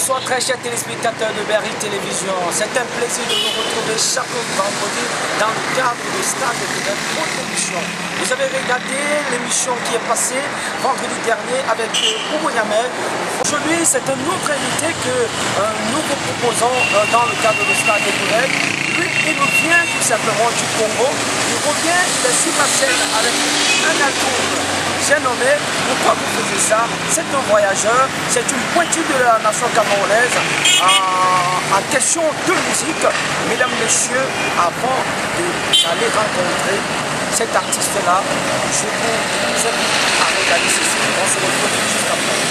Bonsoir très chers téléspectateurs de Berry Télévision. C'est un plaisir de nous retrouver chaque vendredi dans le cadre de Stade de notre émission. Vous avez regardé l'émission qui est passée vendredi dernier avec Oumou Yamel. Aujourd'hui, c'est un autre invité que nous vous proposons dans le cadre de Stade de Nouvelle. Lui, il nous vient tout simplement du Congo. Il revient de Simassène avec un album. J'ai nommé pourquoi vous faisiez ça. C'est un voyageur, c'est une pointure de la nation camerounaise en question de musique. Mesdames, messieurs, avant d'aller rencontrer cet artiste-là, je vous invite à regarder ceci. On se retrouve juste après.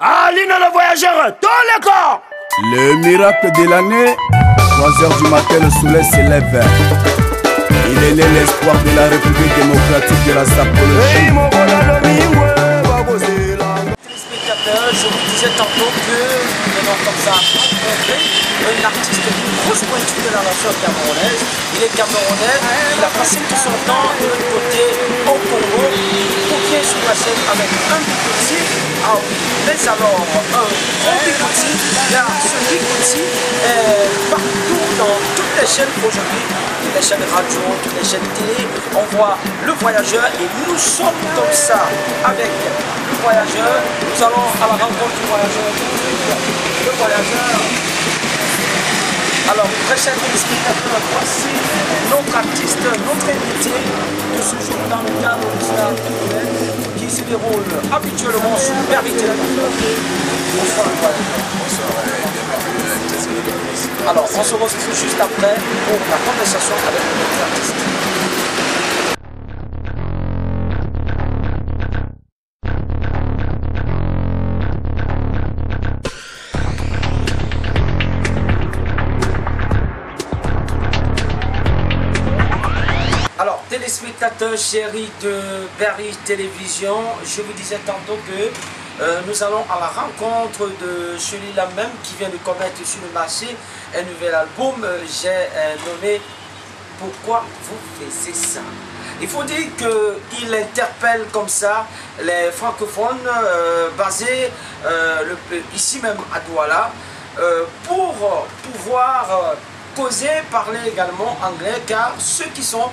Aline le voyageur, dans le corps. Le miracle de l'année, 3h du matin, le soleil s'élève. Il est né l'espoir de la République démocratique de la Sapologie. Téléspectateurs, je vous disais tantôt que nous venons comme ça rencontrer un artiste d'une grosse pointure de la nation camerounaise. Il est camerounais, il a passé tout son temps de l'autre côté au Congo, pour qu'il sur la scène avec un bigoti. Ah oui, mais alors, un gros bigoti, il y a ce bigoti partout dans toutes les chaînes aujourd'hui, toutes les chaînes radio, toutes les chaînes télé, on voit le voyageur et nous sommes comme ça avec le voyageur. Nous allons à la rencontre du voyageur. Le voyageur. Alors, très chers téléspectateurs, voici notre artiste, notre invité de ce jour dans le cadre du Stade qui se déroule habituellement sur Berry Télévision. Bonsoir, le voyageur. Bonsoir, bienvenue. Alors, on se retrouve juste après pour la conversation avec notre artiste. Alors, téléspectateurs chéris de Berry Télévision, je vous disais tantôt que nous allons à la rencontre de celui-là même qui vient de commettre sur le marché un nouvel album. J'ai nommé Pourquoi vous faites ça. Il faut dire qu'il interpelle comme ça les francophones basés ici même à Douala pour pouvoir causer, parler également anglais, car ceux qui sont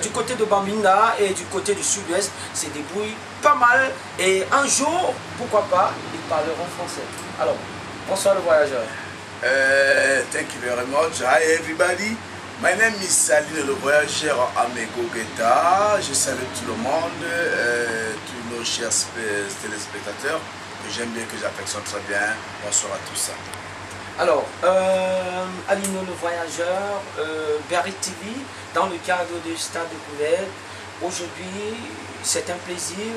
du côté de Bamenda et du côté du sud-ouest se débrouillent pas mal et un jour, pourquoi pas, ils parleront français. Alors, bonsoir le voyageur. Thank you very much. Hi everybody. My name is Saline le voyageur Amego Guetta. Je salue tout le monde, tous nos chers téléspectateurs que j'aime bien, que j'affectionne très bien. Bonsoir à tous. Alors, Alino le voyageur, Berry TV, dans le cadre du Stade de Couvert. Aujourd'hui, c'est un plaisir.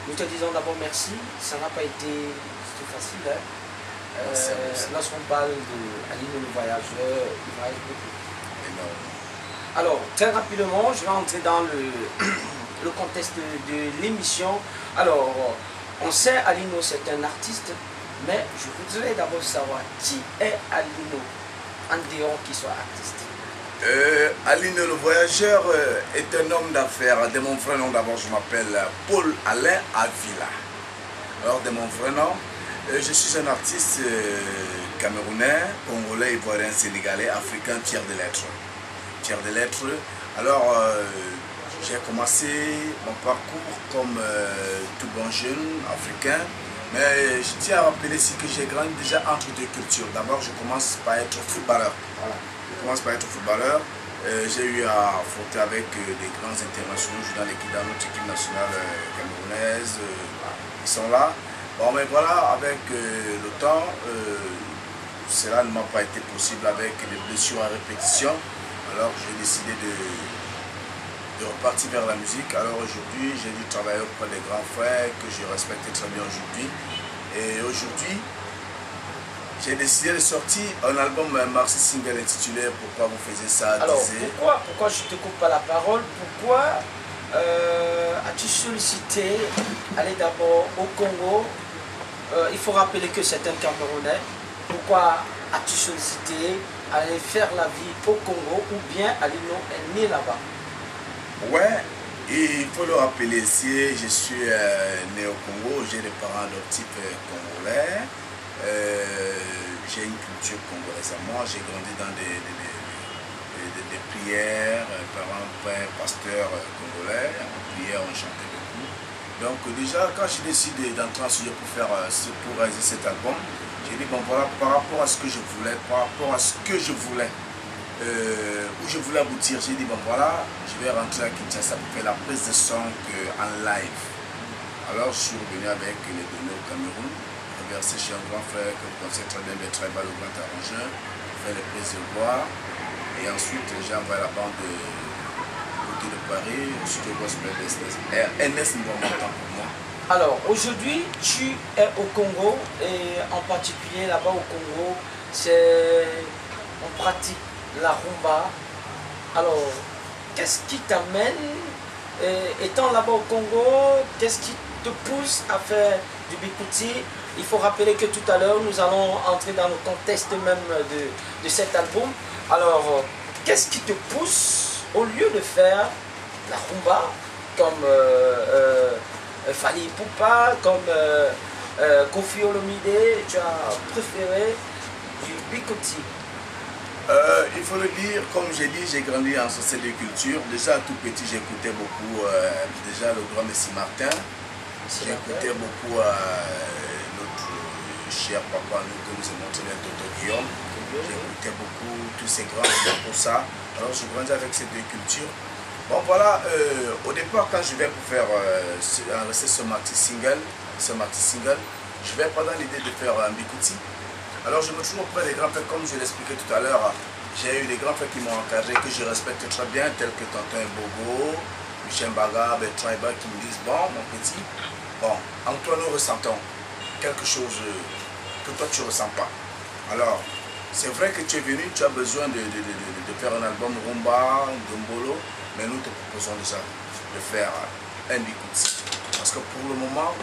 Nous te disons d'abord merci. Ça n'a pas été facile. Hein? Lorsqu'on parle d'Alino le voyageur, il voyage beaucoup. Alors, très rapidement, je vais entrer dans le contexte de l'émission. Alors, on sait Alino, c'est un artiste. Mais je voudrais d'abord savoir qui est Alino, en dehors qu'il soit artiste. Alino le voyageur est un homme d'affaires. De mon vrai nom d'abord, je m'appelle Paul Alain Avila. Alors de mon vrai nom, je suis un artiste camerounais, congolais, ivoirien, sénégalais, africain, tiers de lettres. Tiers de lettres. Alors j'ai commencé mon parcours comme tout bon jeune africain. Mais je tiens à rappeler ici que j'ai grandi déjà entre deux cultures. D'abord, je commence par être footballeur. Voilà. Je commence par être footballeur. J'ai eu à affronter avec des grands internationaux dans notre équipe nationale camerounaise. Ils sont là. Bon, mais voilà, avec le temps, cela ne m'a pas été possible avec des blessures à répétition. Alors, j'ai décidé de repartir vers la musique. Alors aujourd'hui, j'ai dû travailler auprès des grands frères que je respectais très bien aujourd'hui. Et aujourd'hui, j'ai décidé de sortir un album Marcy Single intitulé Pourquoi vous faisiez ça. Alors, pourquoi je te coupe pas la parole? Pourquoi as-tu sollicité aller d'abord au Congo? Il faut rappeler que c'est un Camerounais. Pourquoi as-tu sollicité aller faire la vie au Congo ou bien Alino est né là-bas? Ouais, il faut le rappeler ici, je suis né au Congo, j'ai des parents adoptifs congolais. J'ai une culture congolaise à moi. J'ai grandi dans des prières, parents, pères, pasteurs congolais. En prière, on chantait beaucoup. Donc déjà, quand j'ai décidé d'entrer en studio pour réaliser cet album, j'ai dit, bon voilà, par rapport à ce que je voulais, où je voulais aboutir, j'ai dit, bon voilà, je vais rentrer à Kinshasa pour faire la prise de son en live. Alors je suis revenu avec les données au Cameroun, reversé chez un grand frère que vous connaissez très bien, Tribal, le grand arrangeur, faire les prises de voix. Et ensuite, j'ai envoyé la bande de Paris, au studio gospel NS Mbouamata pour moi. Alors, aujourd'hui, tu es au Congo, et en particulier là-bas au Congo, on pratique la rumba. Alors, qu'est-ce qui t'amène, étant là-bas au Congo, qu'est-ce qui te pousse à faire du bikuti? Il faut rappeler que tout à l'heure, nous allons entrer dans le contexte même de cet album. Alors, qu'est-ce qui te pousse, au lieu de faire la rumba, comme Fally Ipupa, comme Koffi Olomide, tu as préféré du bikuti? Il faut le dire, comme j'ai dit, j'ai grandi en société de culture. Déjà tout petit, j'écoutais beaucoup déjà le grand Messi Martin. J'écoutais beaucoup notre cher papa, nous que nous aimons très bien, Toto Guillaume. J'écoutais beaucoup tous ces grands pour ça. Alors je grandis avec ces deux cultures. Bon voilà, au départ quand je vais pour faire ce maxi single, je vais pas dans l'idée de faire un bikuti. Alors je me trouve auprès des grands frères, comme je l'expliquais tout à l'heure. J'ai eu des grands frères qui m'ont encadré, que je respecte très bien, tels que Tonton Bogo, Michel Baga, Tribal, qui me disent, bon mon petit, bon, en toi nous ressentons quelque chose que toi tu ne ressens pas. Alors, c'est vrai que tu es venu, tu as besoin de faire un album rumba, dombolo, mais nous te proposons déjà de faire un bikuti. Parce que pour le moment,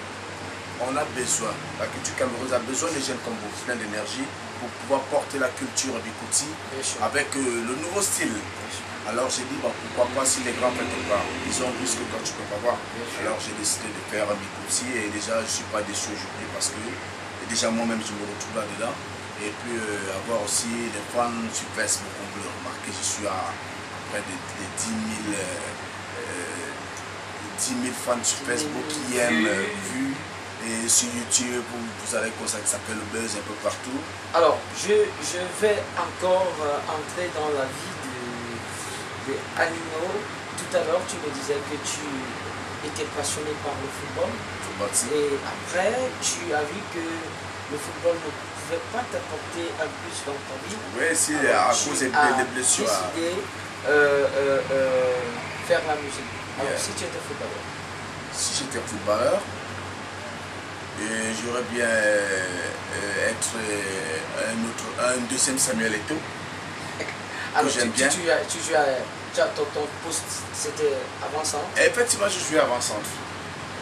on a besoin, la culture camerounaise a besoin des jeunes comme vous, plein d'énergie, pour pouvoir porter la culture bikuti avec le nouveau style. Alors j'ai dit, bon, pourquoi pas si les grands quelque part, ils ont vu ce que toi tu peux pas voir. Alors j'ai décidé de faire un bikuti et déjà je ne suis pas déçu aujourd'hui parce que déjà moi-même je me retrouve là-dedans. Et puis avoir aussi des fans sur Facebook, on peut le remarquer, je suis à près de 10 000 fans sur Facebook qui aiment vues. Et sur YouTube, vous allez constater que ça fait le buzz un peu partout. Alors, je vais encore entrer dans la vie de Alino. Tout à l'heure, tu me disais que tu étais passionné par le football. Et après, tu as vu que le football ne pouvait pas t'apporter un plus dans ta vie. Oui, si à cause des blessures. Tu as décidé faire la musique. Alors, si tu étais footballeur. Si j'étais footballeur, j'aurais bien être un deuxième Samuel Eto'o. Alors j'aime bien. Ton poste, c'était avant-centre? Effectivement, je jouais avant-centre.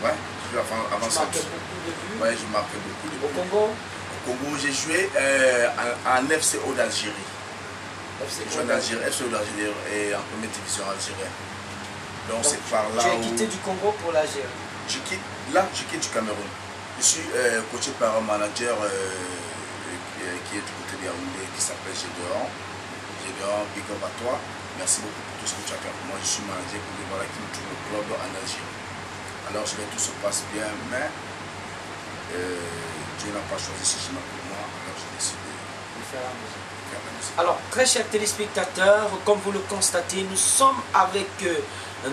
Ouais, je jouais avant-centre. Tu marquais beaucoup de buts? Ouais, je marquais beaucoup de buts. Au Congo? Au Congo, j'ai joué en FCO d'Algérie. FC d'Algérie et en première division algérienne. Donc c'est par là. Tu as quitté du Congo pour l'Algérie? Je quitte du Cameroun. Je suis coaché par un manager qui est du côté de Yaoundé, qui s'appelle Gédéon. Gédéon, big up à toi. Merci beaucoup pour tout ce que tu as fait pour moi. Je suis manager pour lui, voilà, qui me trouve le club en Algérie. Alors je vais tout se passe bien, mais Dieu n'a pas choisi ce chemin pour moi. Alors j'ai décidé de faire la musique. Alors, très chers téléspectateurs, comme vous le constatez, nous sommes avec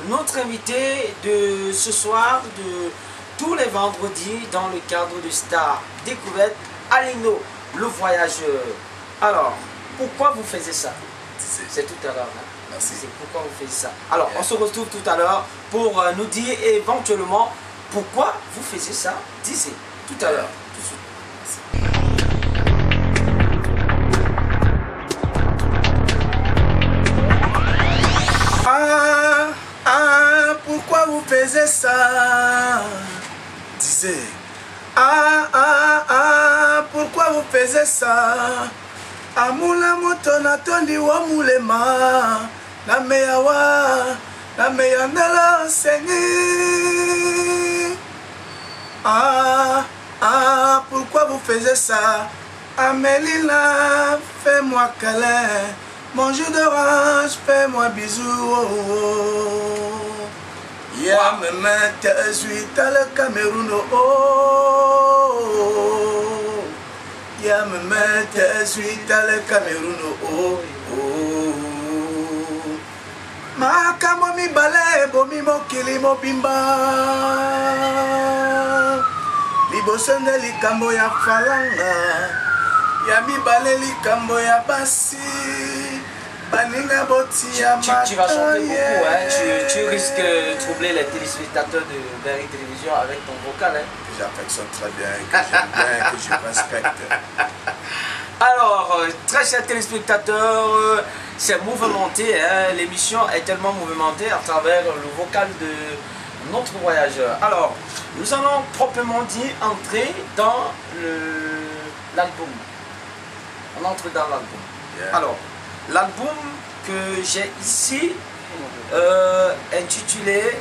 notre invité de ce soir, de tous les vendredis, dans le cadre de Star Découverte, Alino, le voyageur. Alors, pourquoi vous faisiez ça? C'est tout à l'heure. Merci. C'est pourquoi vous faites ça. Alors, on se retrouve tout à l'heure pour nous dire éventuellement pourquoi vous faisiez ça. Disez tout à l'heure. Tout de suite. Pourquoi vous faisiez ça? Disais, pourquoi vous faisiez ça? Amula moto na tondi wa mulema na meyawa na meyandala sengi. pourquoi vous faisiez ça? Amélina, fais-moi câlin. Mon jus d'orange, fais-moi bisou. Ya me mette suite à le Cameroun. Ya me mette suite à le Cameroun. Makamo mi bale bomi mokili mobimba. Libosende likambo ya falanga. Ya mi bale likambo ya basi. Tu vas chanter beaucoup, hein? Tu risques de troubler les téléspectateurs de Berry Télévision avec ton vocal. Hein? Que j'affectionne très bien, que j'aime bien, que je respecte. Alors, très chers téléspectateurs, c'est mouvementé, hein? L'émission est tellement mouvementée à travers le vocal de notre voyageur. Alors, nous allons proprement dit entrer dans l'album. On entre dans l'album. Yeah. Alors, l'album que j'ai ici, intitulé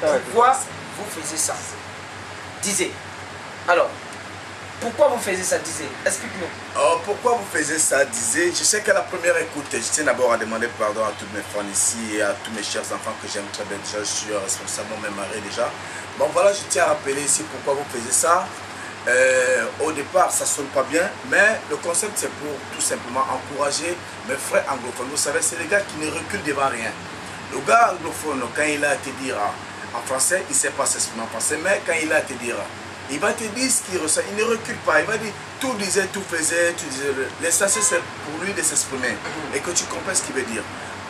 Pourquoi vous faisiez ça? Disez. Alors, pourquoi vous faisiez ça? Disez. Explique-nous. Oh, pourquoi vous faisiez ça? Disez. Je sais qu'à la première écoute, je tiens d'abord à demander pardon à tous mes fans ici et à tous mes chers enfants que j'aime très bien. Déjà, je suis responsable, même marié déjà. Bon, voilà, je tiens à rappeler ici pourquoi vous faisiez ça. Au départ, ça sonne pas bien, mais le concept c'est pour tout simplement encourager mes frères anglophones. Vous savez, c'est les gars qui ne reculent devant rien. Le gars anglophone, quand il a à te dire en français, il ne sait pas s'exprimer en français, mais quand il a à te dire, il va te dire ce qu'il ressent, il ne recule pas, il va dire tout disait, tout faisait, tout disait. L'essentiel c'est pour lui de s'exprimer et que tu comprennes ce qu'il veut dire.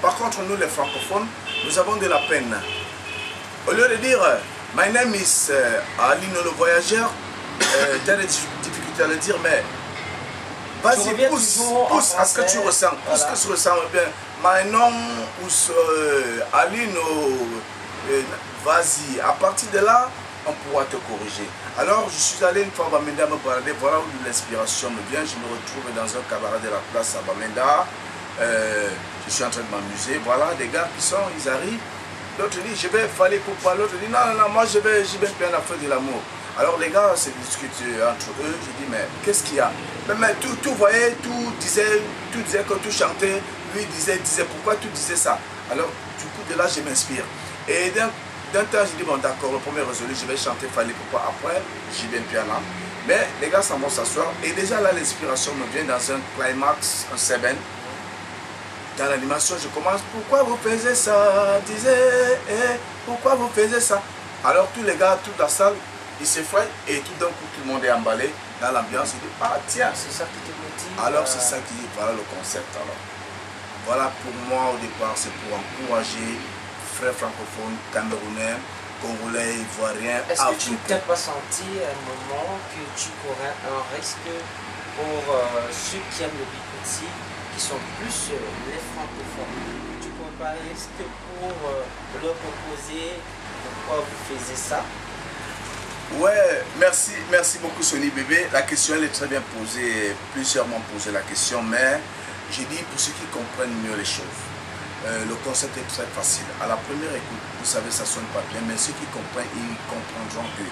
Par contre, nous les francophones, nous avons de la peine. Au lieu de dire My name is Alino le voyageur, tu as des difficultés à le dire, mais vas-y, pousse à ce que tu ressens. Pousse ce que tu ressens. Bien, my nom ou Alino, vas-y. À partir de là, on pourra te corriger. Alors, je suis allé une fois à Bamenda me balader, voilà où l'inspiration me vient. Je me retrouve dans un cabaret de la place à Bamenda. Je suis en train de m'amuser. Voilà, des gars ils arrivent. L'autre dit, je vais faire pour pas. L'autre dit, non, moi je vais bien la faire de l'amour. Alors les gars se discutent entre eux, je dis mais qu'est-ce qu'il y a? Mais tout voyait, tout disait que tout chantait, lui disait pourquoi tout disait ça? Alors du coup de là je m'inspire. Et d'un temps je dis bon d'accord, le premier résolu, je vais chanter Fallait pourquoi après, j'y vais piano. Mais les gars s'en vont s'asseoir et déjà là l'inspiration me vient dans un climax, un 7. Dans l'animation je commence, pourquoi vous faisiez ça? Disait, pourquoi vous faisiez ça? Alors tous les gars, toute la salle, il s'effraie et tout d'un coup tout le monde est emballé dans l'ambiance. Il dit ah tiens, c'est ça qui te motive. Alors c'est ça qui dit, voilà le concept. Alors voilà pour moi au départ, c'est pour encourager frères francophones, camerounais, congolais, ivoiriens, Est-ce que tu africains. t'es pas senti un moment que tu courais un risque pour ceux qui aiment le Bikutsi, qui sont plus les francophones? Tu ne courais pas un risque pour leur proposer pourquoi vous faisiez ça? Ouais, merci beaucoup Sony bébé. La question elle est très bien posée, plusieurs m'ont posé la question, mais j'ai dit pour ceux qui comprennent mieux les choses. Le concept est très facile. À la première écoute, vous savez, ça sonne pas bien, mais ceux qui comprennent, ils comprendront que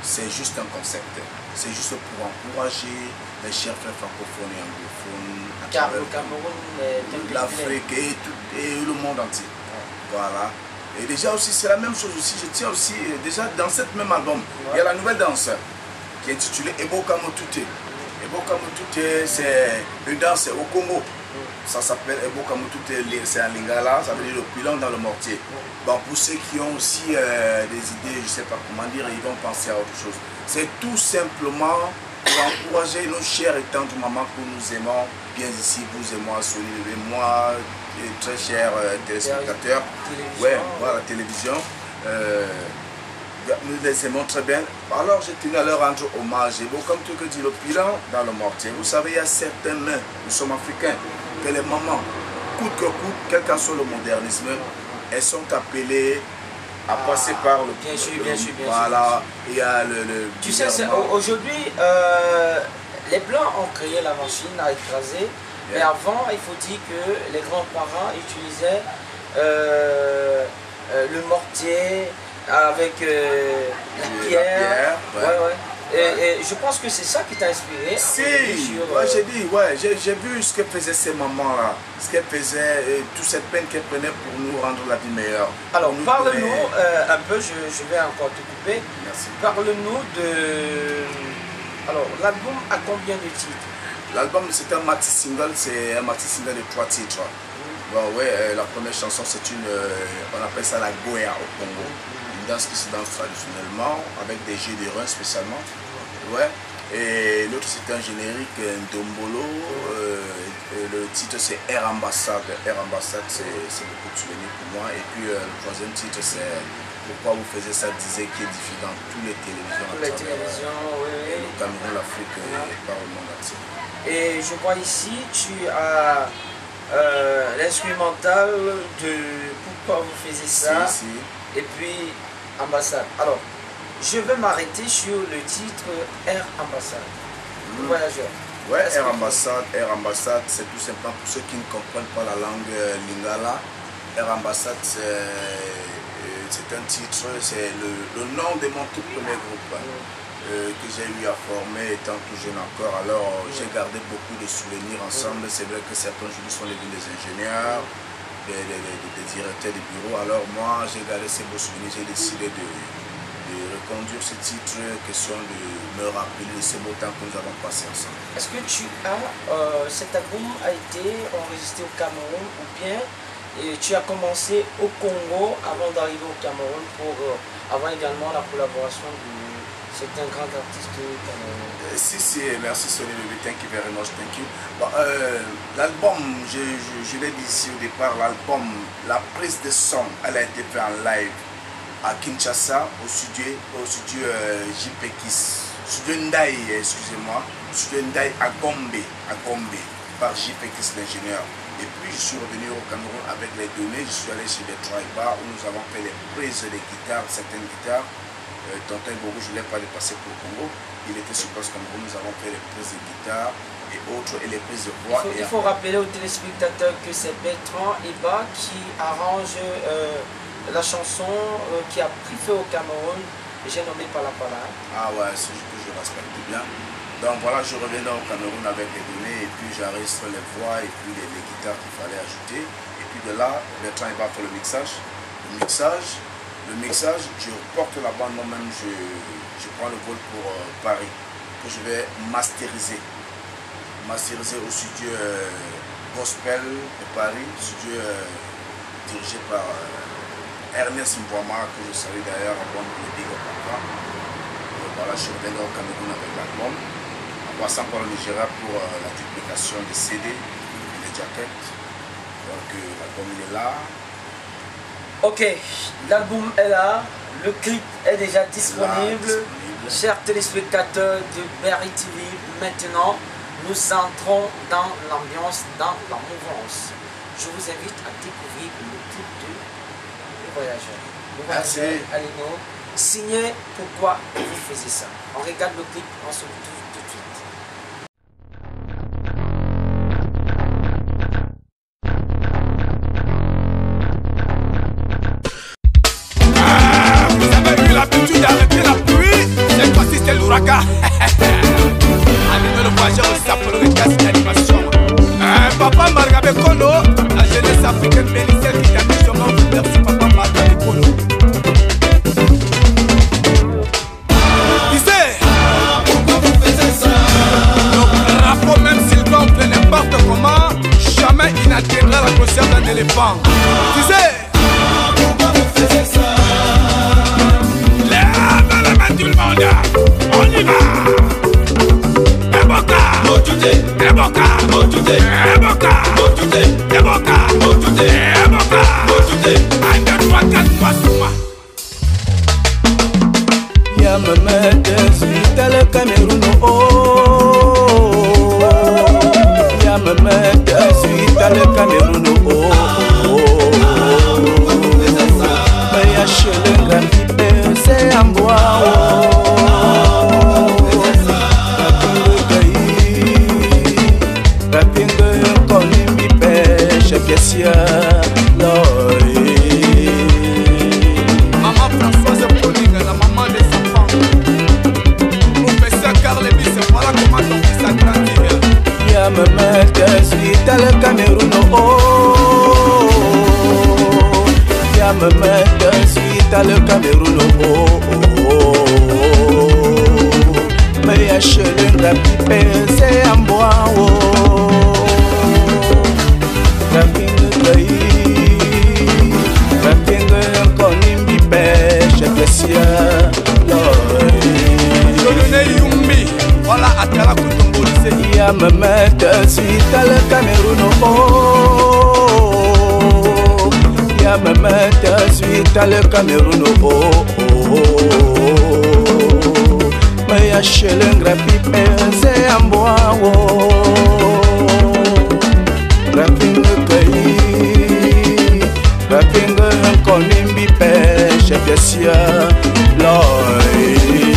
c'est juste un concept. C'est juste pour encourager les chers frères francophones et anglophones. Car le Cameroun est un pays l'Afrique et le monde entier. Voilà. Et déjà aussi, c'est la même chose aussi. Je tiens aussi, déjà dans cette même album, il y a la nouvelle danse qui est intitulée Ebo Kamotute. Ebo Kamotute, c'est une danse au Congo. Ça s'appelle Ebo Kamotute, c'est un lingala, ça veut dire le pilon dans le mortier. Bon, pour ceux qui ont aussi des idées, je ne sais pas comment dire, ils vont penser à autre chose. C'est tout simplement pour encourager nos chers et tantes mamans que nous aimons bien ici, vous et moi, Sony et moi, et très chers téléspectateurs. Ouais, voilà, la télévision. Nous les aimons très bien. Alors, j'ai tenu à leur rendre hommage. Et bon, comme tout que dit le pilon dans le mortier, vous savez, il y a certaines mains, nous sommes africains, que les mamans, coûte que coûte, quel qu'en soit le modernisme, elles sont appelées à passer par le... Bien sûr. Voilà, il y a Tu sais, aujourd'hui, les Blancs ont créé la machine à écraser, mais avant, il faut dire que les grands-parents utilisaient le mortier avec la pierre. Et je pense que c'est ça qui t'a inspiré. Si, j'ai vu ce que faisaient ces mamans-là, ce qu'elles faisaient, toute cette peine qu'elles prenaient pour nous rendre la vie meilleure. Alors, parle-nous un peu, je vais encore te couper. Merci. Parle-nous de... Alors, l'album a combien de titres? L'album, c'est un maxi single, c'est un maxi single de 3 titres. Bon, ouais, la première chanson, c'est une, on appelle ça la Goya au Congo. Une danse qui se danse traditionnellement, avec des jeux de reins spécialement. Ouais. Et l'autre, c'est un générique, un Dombolo. Le titre, c'est Air Ambassade. Air Ambassade, c'est beaucoup de souvenirs pour moi. Et puis, le troisième titre, c'est Pourquoi vous faisiez ça, disait qui est diffusé dans toutes les télévisions. Toutes les télévisions, oui. Le Cameroun, l'Afrique et par le monde entier. Et je vois ici, tu as l'instrumental de Pourquoi vous faisiez ça. Si. Et puis Ambassade. Alors, je vais m'arrêter sur le titre Air Ambassade. Voyageur. Ouais, Air Ambassade, c'est tout simplement pour ceux qui ne comprennent pas la langue lingala. Air Ambassade, c'est un titre, c'est le nom de mon tout premier groupe que j'ai eu à former étant tout jeune encore. Alors, j'ai gardé beaucoup de souvenirs ensemble. C'est vrai que certains aujourd'hui sont devenus des ingénieurs, des directeurs de bureau. Alors moi, j'ai gardé ces beaux souvenirs. J'ai décidé de reconduire ce titre, question de me rappeler de ces beaux temps que nous avons passés ensemble. Est-ce que cet album a été enregistré au Cameroun ou bien tu as commencé au Congo avant d'arriver au Cameroun pour avoir également la collaboration c'est un grand artiste camerounais. Si, merci Sonny Baby, thank you very much, thank you. Bon, l'album, je l'ai dit ici au départ, l'album, la prise de son, elle a été faite en live à Kinshasa, au studio JP Kiss, studio Ndai, excusez-moi, studio Ndai à Gombe, par JP Kiss l'ingénieur. Et puis je suis revenu au Cameroun avec les données, je suis allé chez les Tri-Bars où nous avons fait les prises des guitares, certaines guitares. Tonton Bogo, je ne l'ai pas dépassé pour le Congo. Il était sur place Cameroun, nous avons fait les prises de guitare et autres, et les prises de voix. Il faut rappeler aux téléspectateurs que c'est Bertrand Eba qui arrange la chanson qui a pris feu au Cameroun, j'ai nommé Palapala. Ah ouais, c'est ce que je respecte bien. Donc voilà, je reviens au Cameroun avec les données et puis j'enregistre les voix et puis les guitares qu'il fallait ajouter. Et puis de là, Bertrand Eba fait le mixage. Le mixage, je reporte la bande moi-même, je prends le vol pour Paris, que je vais masteriser. Masteriser au studio Gospel de Paris, studio dirigé par Ernest Mbouama, que je salue d'ailleurs à Bonne le Big Papa. Voilà, je reviens au Cameroun avec l'album, en passant par le Nigeria pour la duplication des CD, des jackets. Donc l'album il est là. Ok, l'album est là, le clip est déjà disponible. Chers téléspectateurs de Berry TV, maintenant nous entrons dans l'ambiance, dans la mouvance. Je vous invite à découvrir le clip de Le Voyageur. Le Voyageur, Alino, signé Pourquoi vous faisiez ça. On regarde le clip, on se retrouve tout de suite. D'arrêter la pluie, cette fois-ci c'est l'ouragan. Alino Le Voyageur aussi pour le casque d'animation. Papa Margabe Kono, la jeunesse africaine bénisselle qui a mis sur mon merci Papa Margabe Kono. Tu sais, pourquoi vous faites ça? Notre rapport, même s'il gonfle n'importe comment, jamais il n'atteindra la grosseur d'un éléphant. Tu sais, pourquoi vous faites ça? Tout le monde, on y va. Eboka, Eboka, Eboka, Eboka, Eboka, un, deux, trois, quatre fois sous moi. Ya maman de suite à le Cameroun, oh. Ya maman de suite à le Cameroun, oh. Ya chérie, grandi, c'est un bois, oh. Maman Françoise Pauline, la maman des enfants. Professeur Carl Cameroun, oh. Y'a me mettre suite à le Cameroun, oh. Mais y'a chelin la pipe, c'est en bois, oh. Rapine pays, rapine encore nimbi pêche, pessia, Yumbi, voilà à Tala Koutombolise. Y'a me mettre suite à le Cameroun, oh. Y'a me mettre suite à le Cameroun, oh. Mais y'a chelin grapipe, c'est en bois, oh. Rapingue pays, rapingue konimbi pêche, pessia, l'oeil.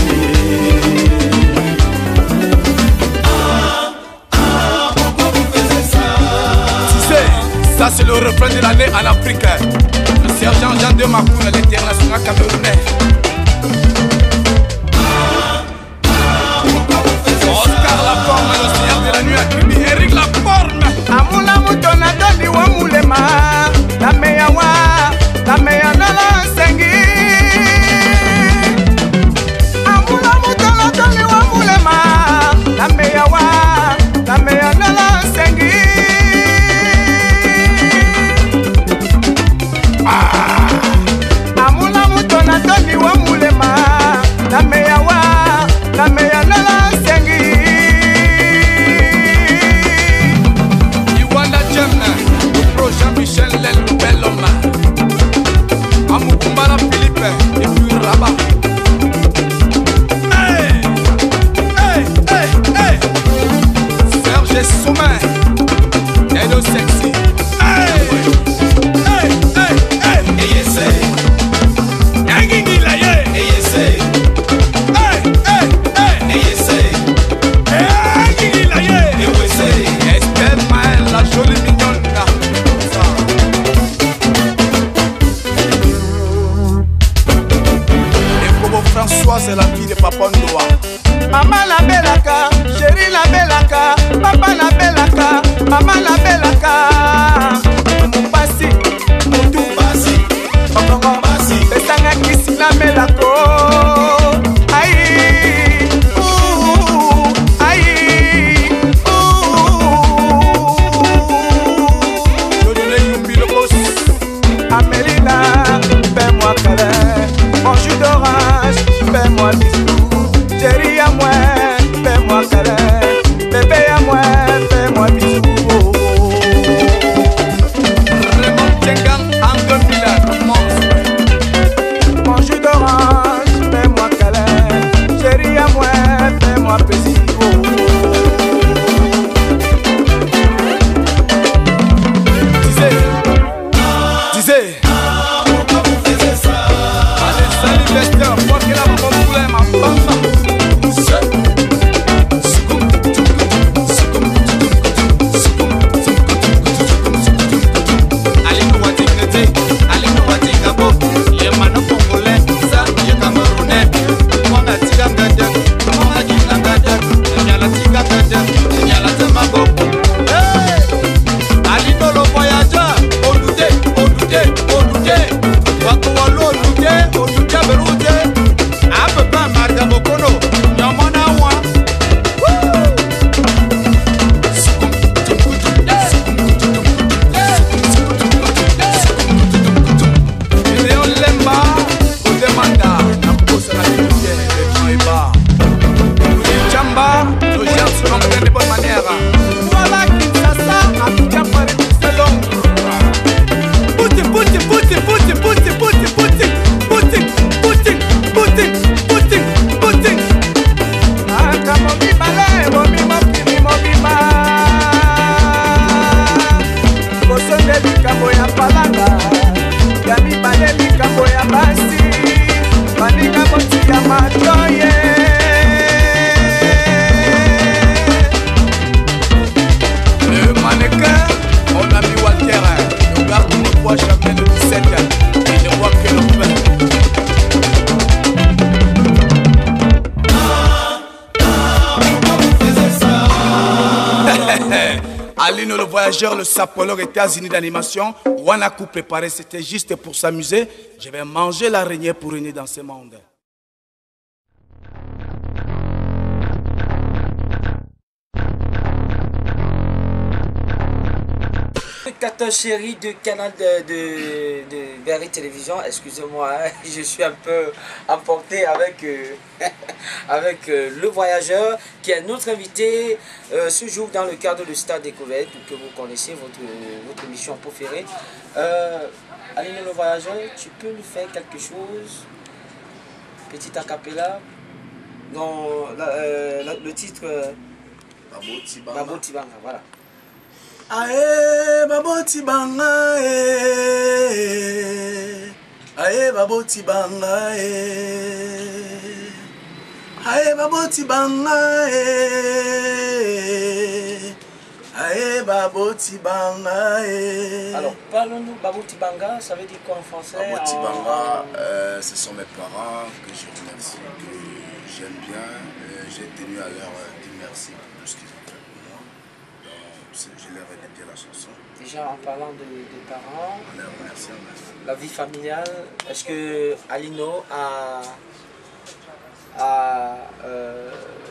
Ça c'est le refrain de l'année en Afrique. Le sergent Jean de Makoun, l'international camerounais. Oscar Laforme, le seigneur de la nuit a crié Eric Laforme. Amula mutona doni wa mulema, na meya nala sengi. Amula mutona doni wa mulema, na meya nala sengi. Amula mutona doni wa mulema, na meya nala sengi. Iwanda Jemna, le pro Jean-Michel Lel Belloma. Amoukumbala Philippe et puis Rabat. Hey, hey, hey, hey. Serge Sommet, Edo Sexy. Hey, hey, hey, hey. ESA, Yangi la ye. ESA, Hey, hey, hey. ESA, Yangi la ye. ESA. Estelle Maël, la jolie mignonne. Et Kobo François, c'est la fille de Papa Ndoa. Maman la belaka, chérie la belaka, papa la belaka. Alino le voyageur, le sapologue, États-Unis d'animation. Wanaku préparé, c'était juste pour s'amuser. Je vais manger l'araignée pour régner dans ce monde. Spectateurs chéris du canal de Berry Télévision, excusez-moi, hein, je suis un peu emporté avec, avec le voyageur qui est notre invité ce jour dans le cadre du Stade Découverte que vous connaissez, votre émission préférée. Alino le voyageur, tu peux nous faire quelque chose, petit acapella, dans le titre Babo Tibanga, voilà. Ae baboti banga ae baboti banga ae baboti banga ae baboti banga. Alors parlons-nous Baboti Banga, ça veut dire quoi en français? Baboti banga, ce sont mes parents que je remercie, que j'aime bien. J'ai tenu à leur dire merci pour tout ce qu'ils ont fait pour moi. Je leur ai dédié la chanson. Déjà en parlant de parents, On les remercie. la vie familiale, est-ce que Alino a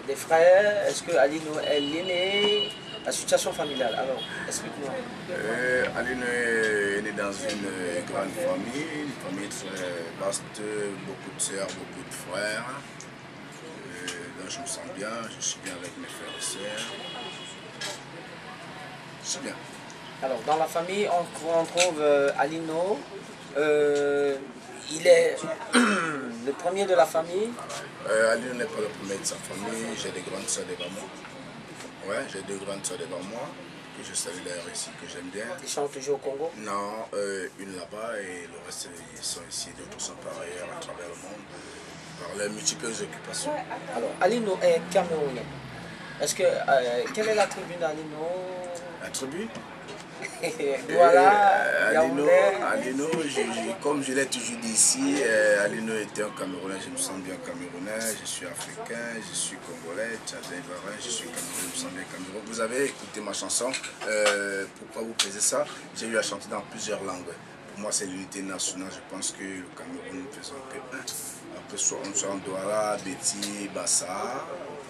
des frères? Est-ce que Alino est l'aîné? La situation familiale, alors explique-nous. Alino est né dans une grande famille, une famille très vaste, beaucoup de sœurs, beaucoup de frères. Donc je me sens bien, je suis bien avec mes frères et sœurs. C'est bien. Alors, dans la famille, on trouve Alino. Il est le premier de la famille. Alino n'est pas le premier de sa famille. J'ai des grandes soeurs devant moi. Ouais, j'ai deux grandes soeurs devant moi. Que je salue d'ailleurs ici, que j'aime bien. Ils sont toujours au Congo? Non, une là-bas et le reste ils sont ici. D'autres sont par ailleurs à travers le monde. Par leurs multiples occupations. Alors, Alino est camerounais. Est-ce que quelle est la tribu d'Alino? La tribu? Voilà, Alino, comme je l'ai toujours dit ici, Alino était un Camerounais, je me sens bien Camerounais, je suis africain, je suis congolais, tchadien, ivoirien, je suis Camerounais, je me sens bien Camerounais. Vous avez écouté ma chanson, pourquoi vous faisiez ça? J'ai eu à chanter dans plusieurs langues. Pour moi, c'est l'unité nationale, je pense que le Cameroun, nous faisons que un. Après, soit on soit en Douala, Béti, Bassa,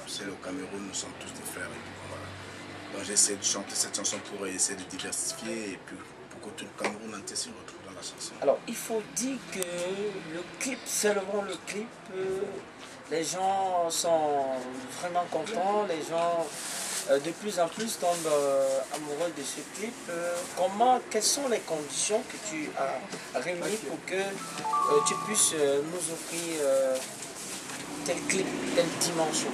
c'est le Cameroun, nous sommes tous des frères. Donc j'essaie de chanter cette chanson pour essayer de diversifier et puis pour que tout le Cameroun entier se retrouve dans la chanson. Alors il faut dire que le clip, seulement le clip, les gens sont vraiment contents, les gens de plus en plus tombent amoureux de ce clip. Quelles sont les conditions que tu as réunies pour que tu puisses nous offrir tel clip, telle dimension?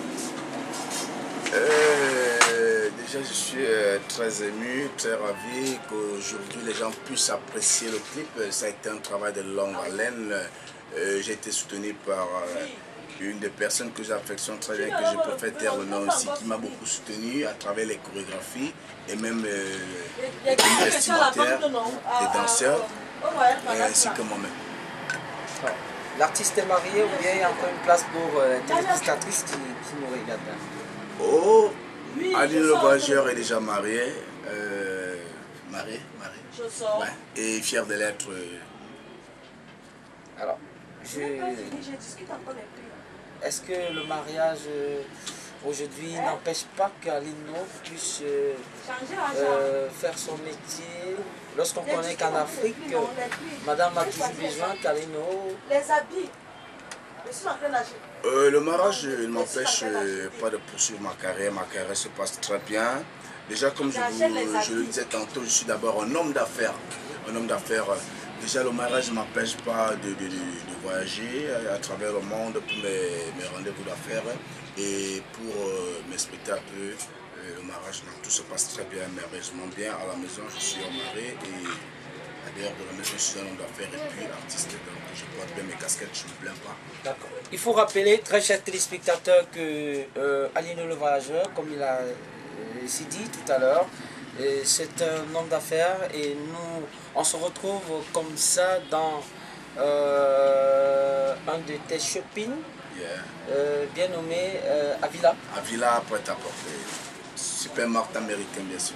Déjà je suis très ému, très ravi qu'aujourd'hui les gens puissent apprécier le clip. Ça a été un travail de longue haleine. J'ai été soutenu par une des personnes que j'affectionne très bien, que je préfère taire le nom aussi, qui m'a beaucoup soutenu à travers les chorégraphies et même les vestimentaires, les danseurs, ainsi que moi-même. L'artiste est marié ou bien il y a encore une place pour les téléspectatrices qui nous regardent? Oh, Alino le voyageur est déjà marié, marié, ouais, et fier de l'être. Alors, est-ce que le mariage aujourd'hui n'empêche pas qu'Alino puisse faire son métier? Lorsqu'on connaît qu'en Afrique, madame a toujours besoin qu'Alino... Le mariage ne m'empêche pas de poursuivre ma carrière se passe très bien. Déjà, comme je le disais tantôt, je suis d'abord un homme d'affaires. Déjà, le mariage ne m'empêche pas de voyager à travers le monde pour mes rendez-vous d'affaires et pour mes spectacles. Le mariage, tout se passe très bien, merveilleusement bien. À la maison, je suis marié et d'ailleurs, de la maison, je suis un homme d'affaires et puis artiste. Donc, je porte bien mes casquettes, je ne me plains pas. D'accord. Il faut rappeler, très chers téléspectateurs, que Alino le voyageur, comme il a si dit tout à l'heure, c'est un homme d'affaires et nous, on se retrouve comme ça dans un de tes shopping, bien nommé Avila. Avila, prêt à porter. supermarché américain, bien sûr.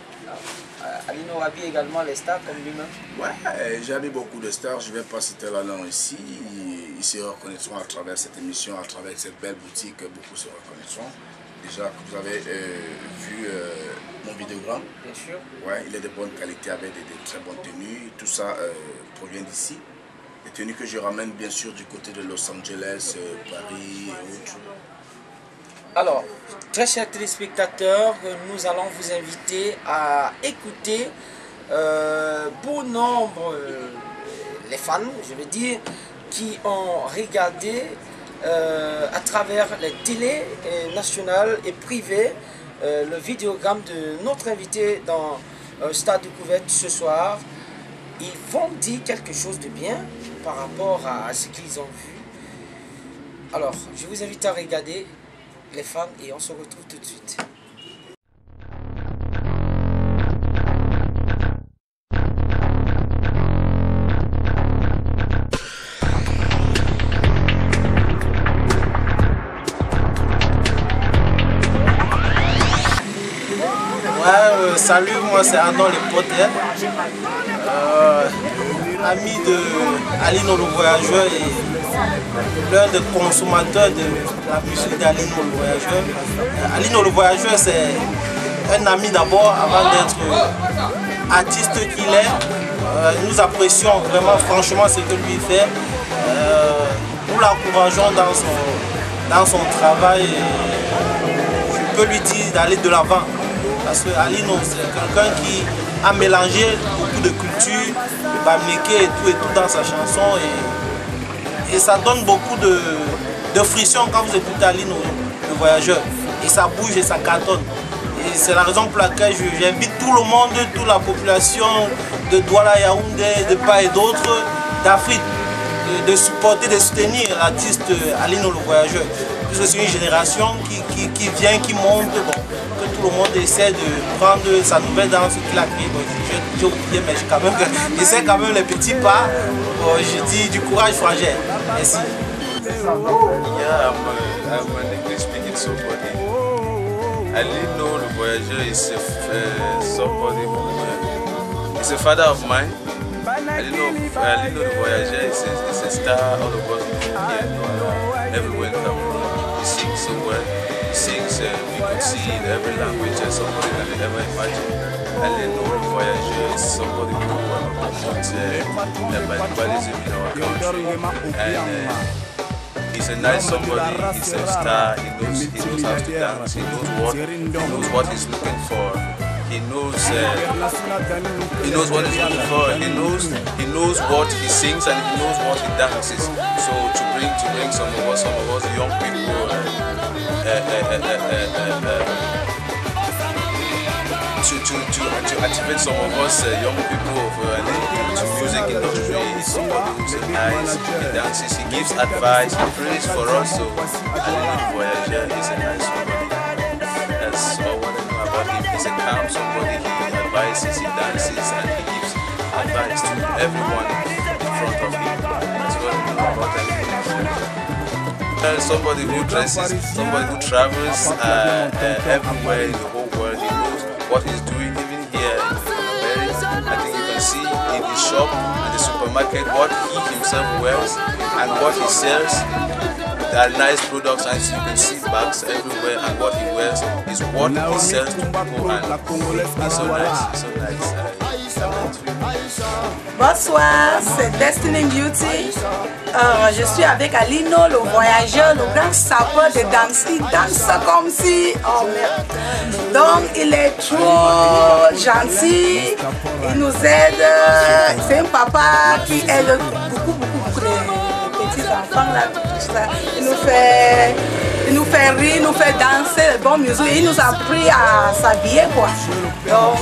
Alino Rabi également les stars comme lui-même. Ouais, j'ai mis beaucoup de stars, je ne vais pas citer leur nom ici. Ils se reconnaîtront à travers cette émission, à travers cette belle boutique, beaucoup se reconnaîtront. Déjà, vous avez vu mon vidéogramme. Bien sûr. Ouais, il est de bonne qualité avec de très bonnes tenues. Tout ça provient d'ici. Les tenues que je ramène bien sûr du côté de Los Angeles, Paris et autres. Alors, très chers téléspectateurs, nous allons vous inviter à écouter bon nombre, les fans, je veux dire, qui ont regardé à travers les télés nationales et privées le vidéogramme de notre invité dans Stade Découverte ce soir. Ils vont dire quelque chose de bien par rapport à ce qu'ils ont vu. Alors, je vous invite à regarder les fans et on se retrouve tout de suite. Salut, moi c'est Arnaud Le Potter, ami de Alino le Voyageur et l'un des consommateurs de la musique d'Alino le Voyageur. Alino le Voyageur c'est un ami d'abord avant d'être artiste qu'il est. Nous apprécions vraiment franchement ce que lui fait. Nous l'encourageons dans son travail et je peux lui dire d'aller de l'avant. Parce que Alino, c'est quelqu'un qui a mélangé beaucoup de cultures, de bamléké et tout dans sa chanson. Et ça donne beaucoup de frissons quand vous écoutez Alino, le Voyageur. Et ça bouge et ça cartonne. Et c'est la raison pour laquelle j'invite tout le monde, toute la population de Douala, Yaoundé, de part et d'autres, d'Afrique, de supporter, de soutenir l'artiste Alino le Voyageur. Puisque c'est une génération qui vient, qui monte. Bon, que tout le monde essaie de prendre sa nouvelle danse qu'il a créée. Bon, j'ai oublié, mais j'essaie quand même les petits pas. Bon, je dis du courage fragile. Merci. Yeah, I'm an English speaking somebody. Alino le Voyageur is somebody who is a father of mine. Alino le Voyageur is a star all of us here everywhere in Cameroon. He sings so well. Sings, we could see in every language as somebody can ever imagine. Alino le Voyageur is somebody who promotes bilingualism in our country. And he's a nice somebody, he's a star, he knows how to dance, he knows what he's looking for. He knows what he's looking for. He knows what he sings and he knows what he dances. So to bring some of us young people to activate some of us young people to music industry. He's somebody who's nice, he dances, he gives advice, he prays for us. So Alino Voyageur is a nice somebody. That's all what I know about him. He's a calm somebody, he advises, he dances, and he gives advice to everyone in front of him. That's what I know about him. Somebody who dresses, somebody who travels everywhere in the whole world. He knows what he's doing, even here in America. I think you can see in the shop and the supermarket what he himself wears and what he sells. There are nice products, and you can see bags everywhere, and what he wears is what he sells to people, and it's so nice, so nice. Bonsoir, c'est Destiny Beauty. Je suis avec Alino le Voyageur, le grand sapeur de danse. Il danse comme si, oh merde. Donc il est trop gentil, il nous aide. C'est un papa qui aide beaucoup les petits enfants là, tout ça. Il nous fait rire, il nous fait danser, de bonne musique. Il nous a appris à s'habiller quoi. Donc,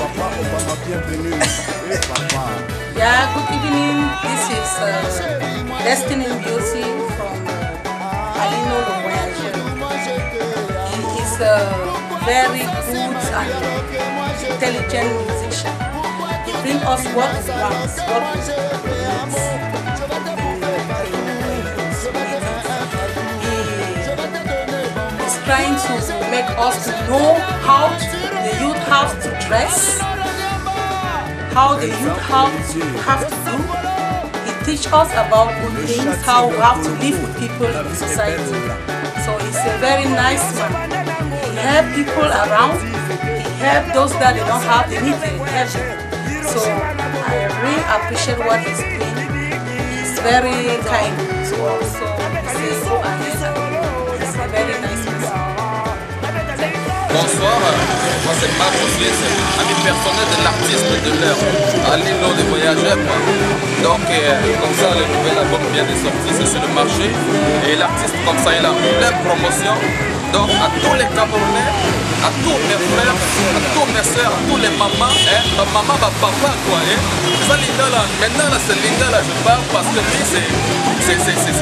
yeah, good evening. This is Destiny Beauty from Alino le Voyageur. He is a very good and intelligent musician. He brings us what we want, what we need. He is trying to make us to know how the youth have to dress, how the youth have to do. He teaches us about good things, how we have to live with people in the society. So he's a very nice man. He helps people around. He helps those that they don't have, they need help. So I really appreciate what he's doing. He's very kind to us. So he says go ahead. He's a very nice person. Bonsoir, moi c'est Marc Fils, ami personnel de l'artiste de l'heure, Alino le voyageur. Donc comme ça le nouvel album vient de sortir, c'est sur le marché et l'artiste comme ça il a plein de promotion. Donc à tous les Camerounais, à tous mes frères, à tous mes soeurs, à tous les mamans, ma maman, ma papa quoi. Ça Linda là, maintenant là c'est Linda là je parle parce que lui c'est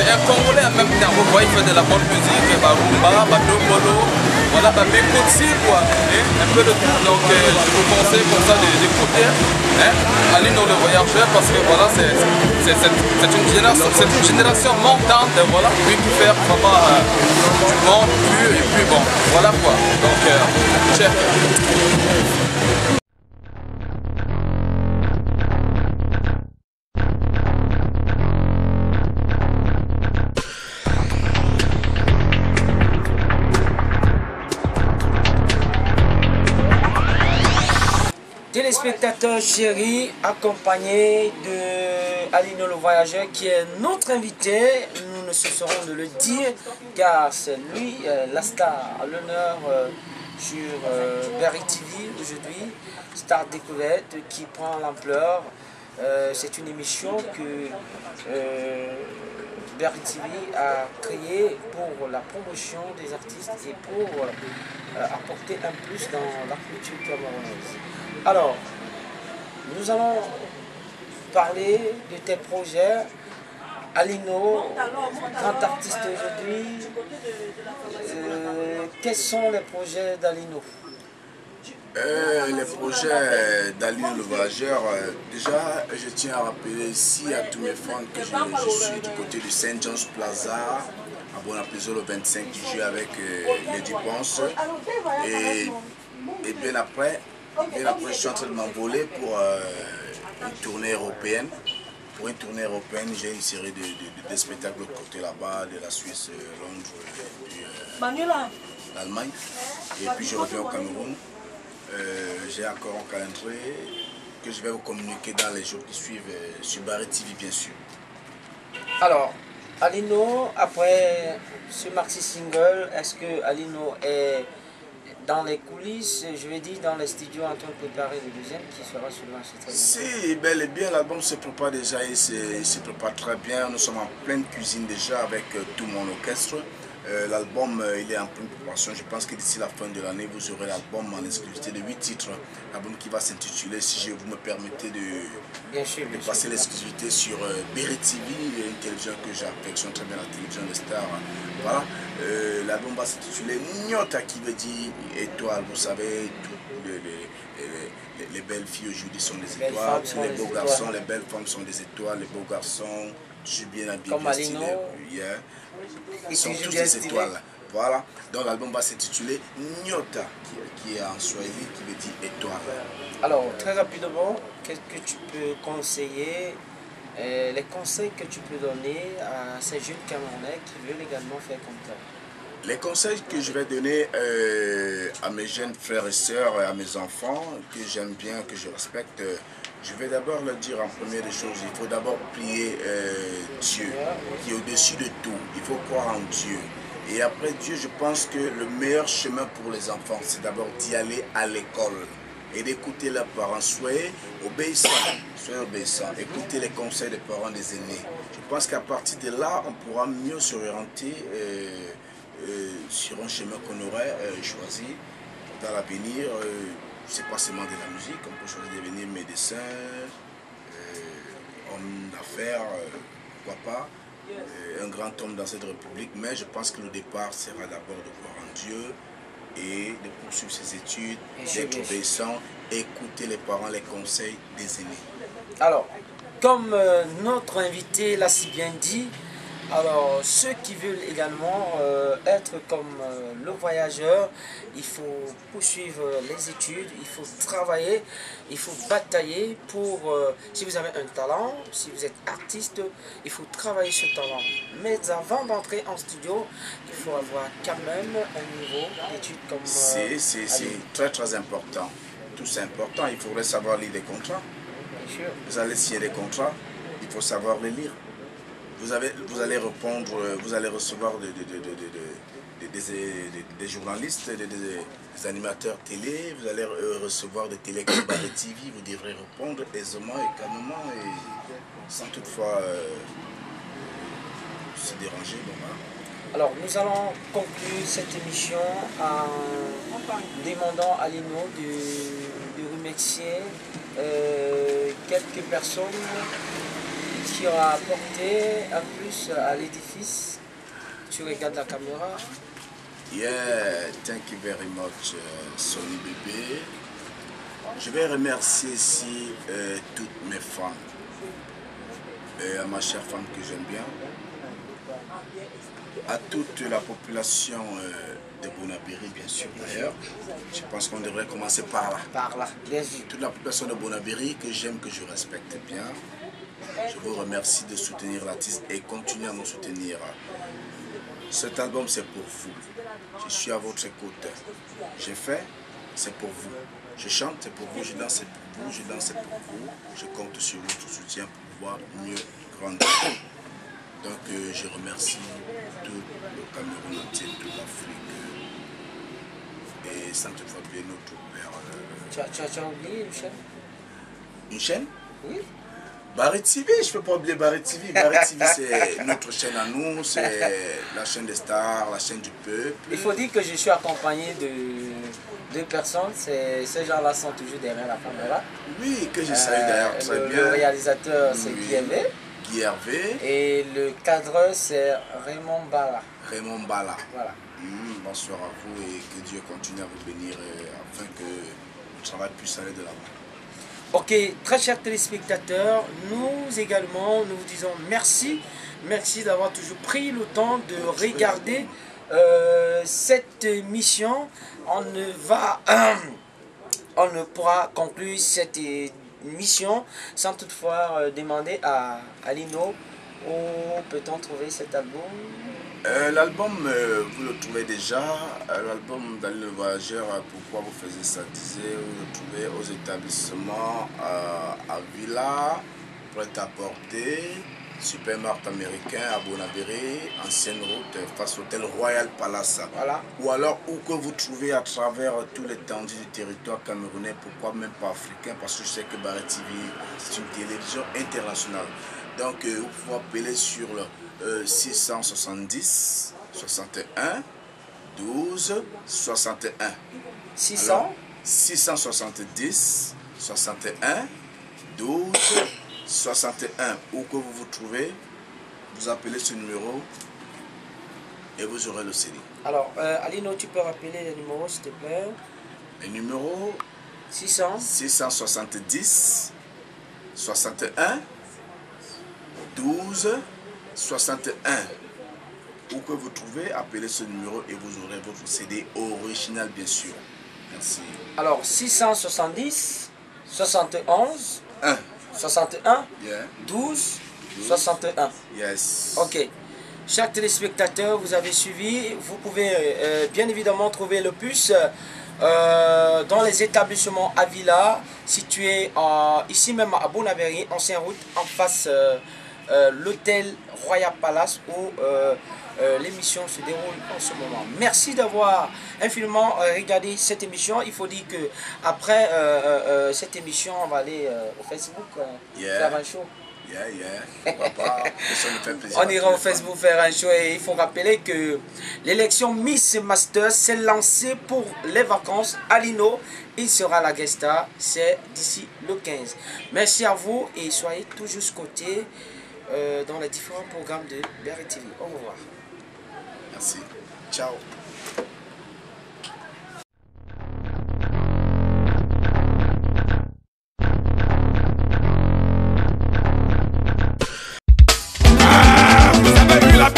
un Congolais en même temps. Vous voyez il fait de la bonne musique, rumba, badomolo. Voilà, bah m'écoutez quoi, un peu de tout, donc je vous conseille comme ça d'écouter Alino le voyageur parce que voilà, c'est une génération montante, voilà, puis qui fait vraiment du monde pur et puis bon, voilà quoi, donc check. Téléspectateurs chéris, accompagné de Alino le voyageur qui est notre invité, nous ne cesserons de le dire car c'est lui la star à l'honneur sur Berry TV aujourd'hui, Star Découverte qui prend l'ampleur. C'est une émission que Berry TV a créée pour la promotion des artistes et pour apporter un plus dans la culture camerounaise. Alors, nous allons parler de tes projets. Alino, grand artiste aujourd'hui, quels sont les projets d'Alino? Les projets d'Alino le voyageur, déjà je tiens à rappeler ici à tous mes fans que je suis du côté de Saint John's Plaza à Bonaplézo le 25 juillet avec Lady Ponce et bien après je suis en train de m'envoler pour une tournée européenne. Pour une tournée européenne, j'ai une série de spectacles de côté là-bas, de la Suisse, Londres, et l'Allemagne. Et puis je reviens au Cameroun. J'ai encore un calendrier que je vais vous communiquer dans les jours qui suivent sur Berry TV bien sûr. Alors, Alino, après ce maxi single, est-ce que Alino est dans les coulisses, je vais dire dans les studios en train de préparer le deuxième qui sera sur le marché très bientôt? Si, bel et bien, l'album se prépare déjà, il se prépare très bien. Nous sommes en pleine cuisine déjà avec tout mon orchestre. L'album il est en pleine préparation. Je pense que d'ici la fin de l'année, vous aurez l'album en exclusivité de 8 titres. L'album qui va s'intituler, si vous me permettez de passer l'exclusivité sur Berry TV, une télévision que j'affectionne très bien, la télévision des stars. Voilà. L'album va s'intituler Nyota qui veut dire étoile. Vous savez, toutes les belles filles aujourd'hui sont des étoiles, tous les beaux garçons, les belles femmes sont des étoiles, les beaux garçons, je suis bien habillé, bien stylé. Ils sont tous des étoiles. Voilà, donc l'album va s'intituler Nyota, qui est en swahili, qui veut dire étoile. Alors, très rapidement, qu'est-ce que tu peux conseiller, les conseils que tu peux donner à ces jeunes Camerounais qui veulent également faire comme toi? Les conseils que je vais donner à mes jeunes frères et sœurs et à mes enfants, que j'aime bien, que je respecte, je vais d'abord leur dire en première des choses, il faut d'abord prier Dieu, qui est au-dessus de tout. Il faut croire en Dieu. Et après Dieu, je pense que le meilleur chemin pour les enfants, c'est d'abord d'y aller à l'école et d'écouter leurs parents. Soyez obéissants, écoutez les conseils des parents, des aînés. Je pense qu'à partir de là, on pourra mieux s'orienter sur un chemin qu'on aurait choisi dans l'avenir. C'est pas seulement de la musique, on peut choisir de devenir médecin, homme d'affaires, pourquoi pas, un grand homme dans cette république, mais je pense que le départ sera d'abord de croire en Dieu et de poursuivre ses études, d'être obéissant, écouter les parents, les conseils des aînés. Alors, comme notre invité l'a si bien dit, Alors, ceux qui veulent également être comme le voyageur, il faut poursuivre les études, il faut travailler, il faut batailler pour, si vous avez un talent, si vous êtes artiste, il faut travailler ce talent. Mais avant d'entrer en studio, il faut avoir quand même un niveau d'études comme... C'est très important. Tout c'est important, il faudrait savoir lire des contrats. Bien sûr. Vous allez signer des contrats, il faut savoir les lire. Vous allez répondre, vous allez recevoir des journalistes, des animateurs télé, vous allez recevoir des télé comme Barré TV, vous devrez répondre aisément et calmement et sans toutefois se déranger. Bon, hein. Alors, nous allons conclure cette émission en demandant à Lino de remercier quelques personnes qui ont apporté un plus à l'édifice. Tu regardes la caméra. Yeah, thank you very much, Sony Bébé. Je vais remercier ici toutes mes fans, à ma chère femme que j'aime bien, à toute la population de Bonabéry, bien sûr d'ailleurs. Je pense qu'on devrait commencer par là. Par là, bien sûr. Toute la population de Bonabéry que j'aime, que je respecte bien. Je vous remercie de soutenir l'artiste et continuer à nous soutenir. Cet album, c'est pour vous. Je suis à votre écoute. J'ai fait, c'est pour vous. Je chante, c'est pour vous. Je danse, c'est pour vous. Je danse, c'est pour vous. Je compte sur votre soutien pour pouvoir mieux grandir. Donc, je remercie tout le Cameroun entier, toute l'Afrique. Et sans toutefois oublier notre père. Tu as oublié une chaîne? Une chaîne? Oui. Barré TV, je ne peux pas oublier Barré TV. Barré TV, c'est notre chaîne à nous, c'est la chaîne des stars, la chaîne du peuple. Il faut dire que je suis accompagné de deux personnes. Ces gens-là sont toujours derrière la caméra. Oui, que je salue d'ailleurs très bien. Le réalisateur, c'est Guy Hervé. Guy Hervé. Et le cadreur, c'est Raymond Bala. Raymond Bala. Voilà. Bonsoir à vous et que Dieu continue à vous bénir afin que le travail puisse aller de l'avant. Ok, très chers téléspectateurs, nous également, nous vous disons merci. Merci d'avoir toujours pris le temps de regarder cette émission. On ne pourra conclure cette émission sans toutefois demander à Lino où peut-on trouver cet album. L'album, vous le trouvez déjà. L'album d'Aline le Voyageur, pourquoi vous faisiez ça, disait, vous le trouvez aux établissements à Villa, prêt-à-porter, supermarché américain à Bonabéry, ancienne route, face au hôtel Royal Palace. Voilà. Ou alors où que vous trouvez à travers tout l'étendue du territoire camerounais, pourquoi même pas africain, parce que je sais que Barré TV, c'est une télévision internationale. Donc vous pouvez appeler sur le 670 61 12 61. 670 61 12 61. Où que vous vous trouvez, vous appelez ce numéro et vous aurez le CD. Alors, Alino, tu peux rappeler les numéros s'il te plaît? Le numéro 670 61 12 61. Où que vous trouvez, appelez ce numéro et vous aurez votre CD original, bien sûr. Merci. Alors, 670 71 1 61 yeah. 12 61. Yes. Ok. Chers téléspectateurs, vous avez suivi. Vous pouvez bien évidemment trouver le puce dans les établissements Avila, situés ici même à Bonabéry, ancienne route, en face l'hôtel Royal Palace où l'émission se déroule en ce moment. Merci d'avoir infiniment regardé cette émission. Il faut dire que après cette émission, on va aller au Facebook faire un show. On ira au Facebook faire un show et il faut rappeler que l'élection Miss Master s'est lancée pour les vacances. Alino, il sera la guest star, c'est d'ici le 15. Merci à vous et soyez toujours côté dans les différents programmes de Barré TV. Au revoir. Merci. Ciao. Vous avez eu la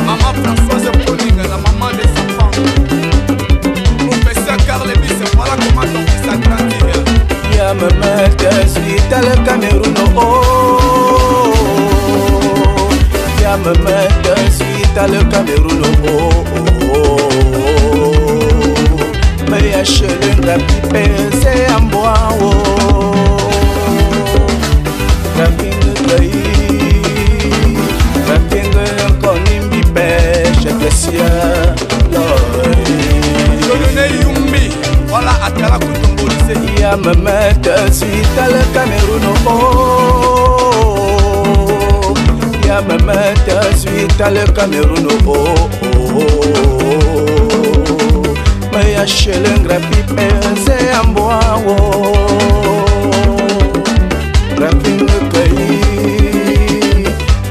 Maman Françoise Pauline, la maman des enfants. Professeur Carl Lébis, voilà comment ton fils a grandi. Ya maman, suite à le Cameroun, oh. Ya maman, suite à le Cameroun, oh. Mais ya chelin la pipe, c'est un bois, oh. Ya maman, suite à le Cameroun, oh. Ya maman, suite à le Cameroun, oh. Mais ya chelin grapipe, c'est un bois, oh.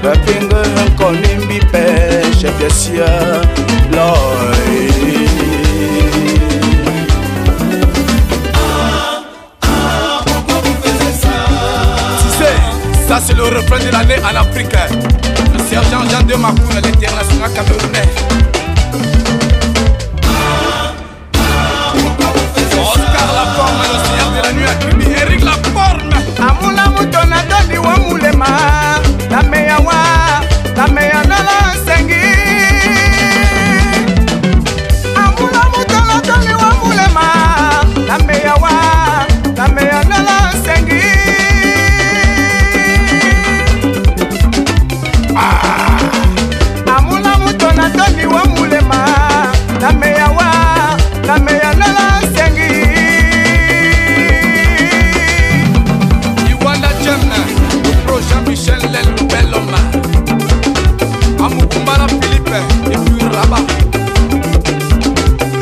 Raping konimbi pêche Bessia Loy. Tu sais, ça c'est le refrain de l'année en Afrique. Le sergent Jean de Macoun, l'international camerounais. Oscar Laforme, le seigneur de la nuit à Kibi, Eric Laforme. Amula mutona doni wa mulema na meya nala sengi. Amula mutona doni wa mulema na meya nala sengi. Amula mutona doni wa mulema na meya nala sengi. Jean-Michel Lel, le bel homme. Amoukoumala Philippe et puis Rabat.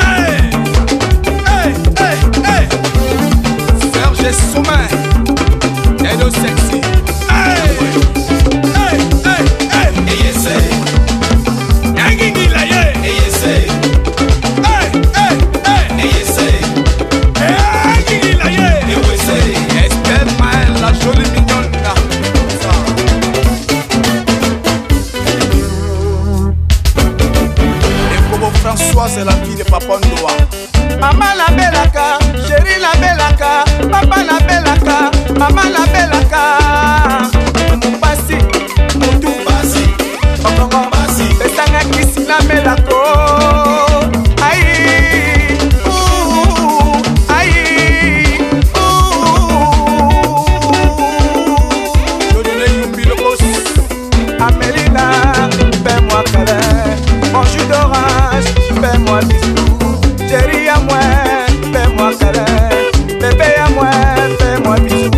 Hey, hey, hey, hey. Serge Sommet, Edo Sexy. Hey, hey, hey, hey. Eyese. Yangingi la ye. Eyese. Hey, hey, hey. Eyese. Yangingi la ye. Eyese. Estelle Maël, la jolie mignonne. François, c'est la fille de Papa Ndoa. Maman la belaka, chérie la belaka, papa la belaka, maman la belaka. Mupasi, mutu basi, okongo basi, esanga kisi la belako. Aïe, aïe, je donnais Yumbi le boss. Amélina, fais-moi câlin, mon jus d'orange, fais-moi bisou. Chérie à moi, fais-moi câlin. Bébé à moi, fais-moi bisou.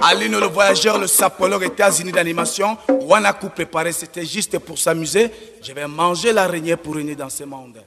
Alino le voyageur, le sapologue, États-Unis d'animation. Wanaku préparé, c'était juste pour s'amuser. Je vais manger l'araignée pour régner dans ce monde.